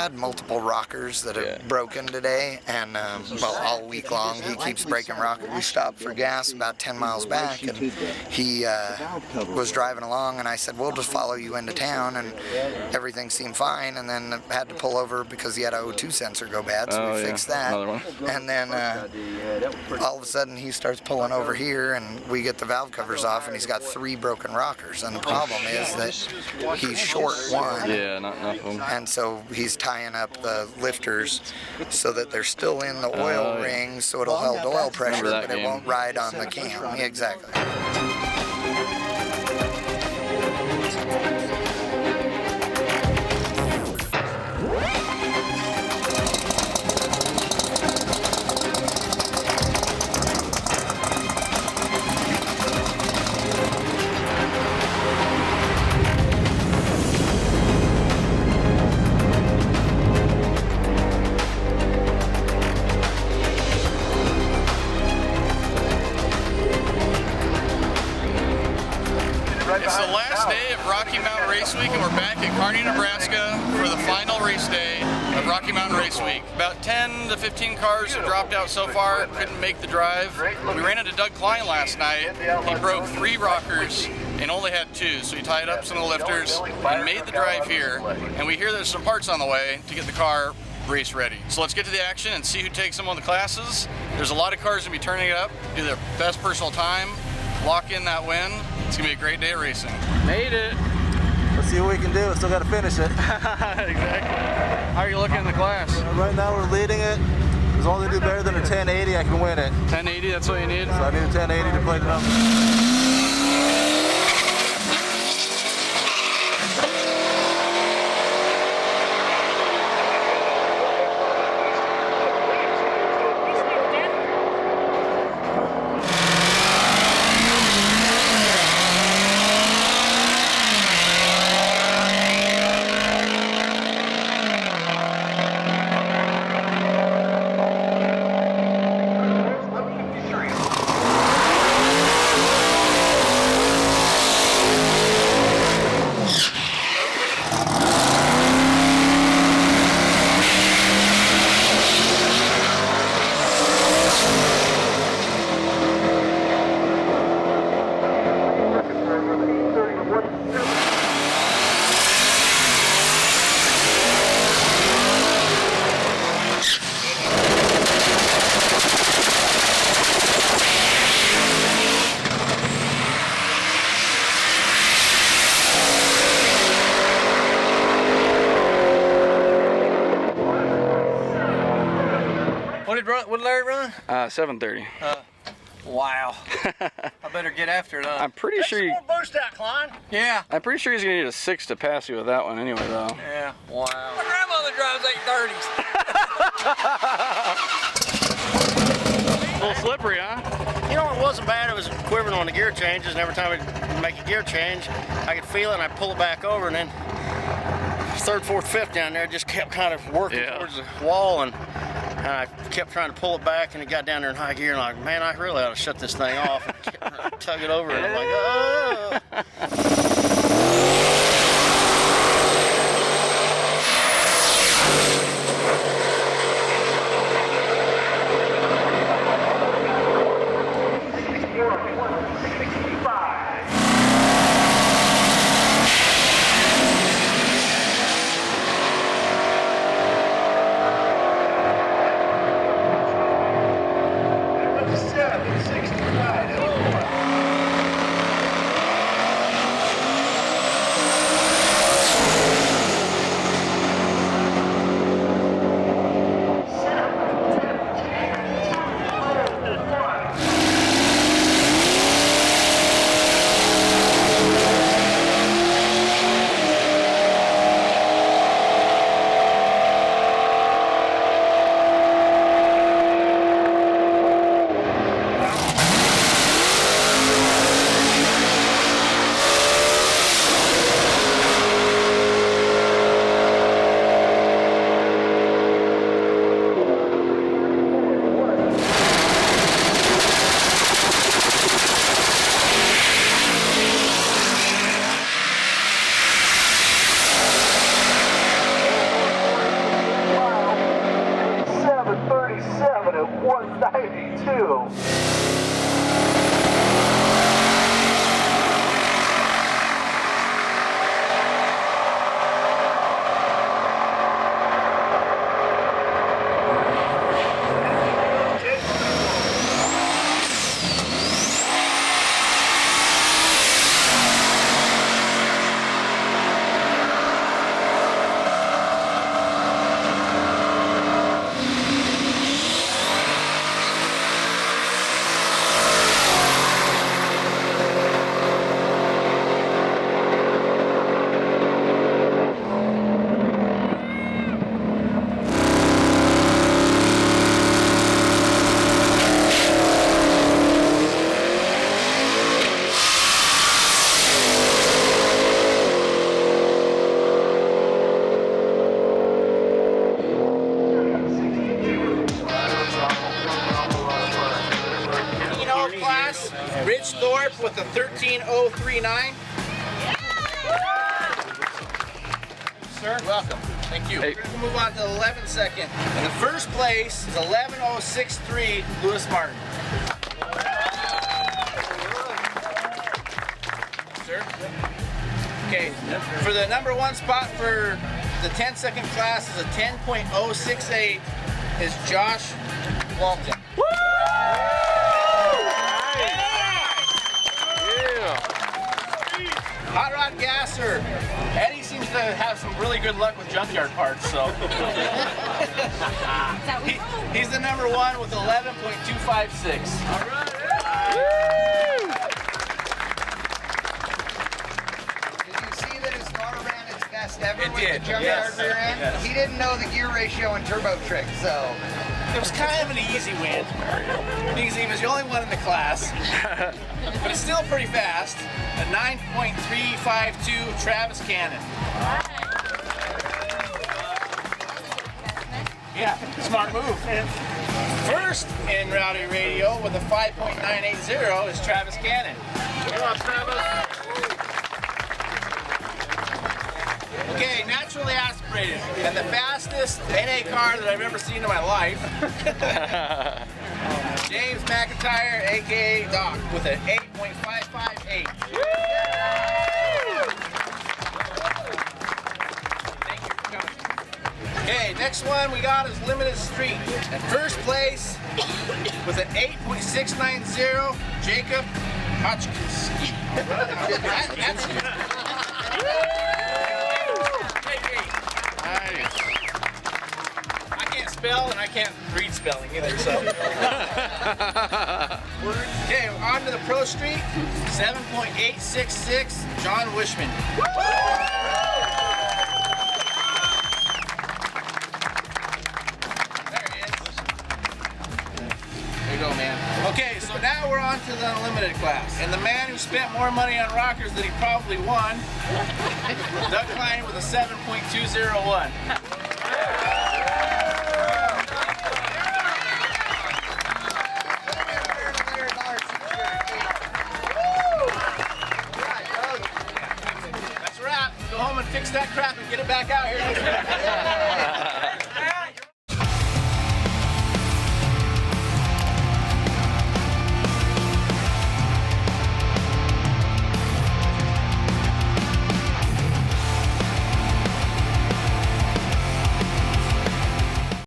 had multiple rockers that have broken today, and well, all week long he keeps breaking rockers. We stopped for gas about 10 miles back, and he was driving along, and I said, we'll just follow you into town, and everything seemed fine, and then had to pull over because he had a O2 sensor go bad, so we fixed that. And then all of a sudden he starts pulling over here, and we get the valve covers off, and he's got 3 broken rockers, and the problem is that he's short one. Yeah, not enough of them. And so he's tying up the lifters so that they're still in the oil rings, so it'll hold oil pressure, but it won't ride on the cam. Exactly. It's the last day of Rocky Mountain Race Week, and we're back at Kearney, Nebraska for the final race day of Rocky Mountain Race Week. About 10 to 15 cars have dropped out so far, couldn't make the drive. We ran into Doug Klein last night. He broke 3 rockers and only had 2, so he tied up some of the lifters and made the drive here. And we hear there's some parts on the way to get the car race ready. So let's get to the action and see who takes them on the classes. There's a lot of cars going to be turning it up, do their best personal time, lock in that win. It's going to be a great day of racing. Made it. Let's see what we can do. Still got to finish it. Exactly. How are you looking in the class? Right now we're leading it. As long as I do better than a 1080, I can win it. 1080, that's what you need? So I need a 1080 to play the numbers. What did Larry run? 730. Wow. I better get after it, huh? I'm pretty sure you... boost out, Klein. Yeah. I'm pretty sure he's gonna need a 6 to pass you with that one anyway, though. Yeah. Wow. My grandmother drives 830s. A little slippery, huh? You know, it wasn't bad. It was quivering on the gear changes, and every time I'd make a gear change, I could feel it, and I'd pull it back over, and then 3rd, 4th, 5th down there just kept kind of working towards the wall, and I kept trying to pull it back, and it got down there in high gear, and I'm like, man, I really ought to shut this thing off and tug it over, and I'm like, oh. 192. With a 13039. Sir, welcome. Thank you. Hey. We're going to move on to the 11 second. And the first place is 11063 Lewis Martin. Sir? Okay, for the number one spot for the 10-second class is a 10.068 is Josh Walton. Hot Rod Gasser. Eddie seems to have some really good luck with junkyard parts, so. He's the number one with 11.256. All right. Did you see that his car ran its best ever with did. the junkyard rear end? Yes. He didn't know the gear ratio and turbo trick, so. It was kind of an easy win because he was the only one in the class, but it's still pretty fast. A 9.352 Travis Cannon. Yeah, smart move. First in Rowdy Radio with a 5.980 is Travis Cannon. Come on, Travis. Okay, naturally aspirated, and the fastest NA car that I've ever seen in my life. James McIntyre, aka Doc, with an 8.558. Thank you for coming. Okay, next one we got is Limited Street. In first place with an 8.690, Jacob Hotchkiss. I can't spell and I can't read spelling either, so. Okay, on to the Pro Street, 7.866, John Wishman. There he is. There you go, man. Okay, so now we're on to the Unlimited class. And the man who spent more money on rockers than he probably won, Doug Klein with a 7.201. That's a wrap. Go home and fix that crap and get it back out here.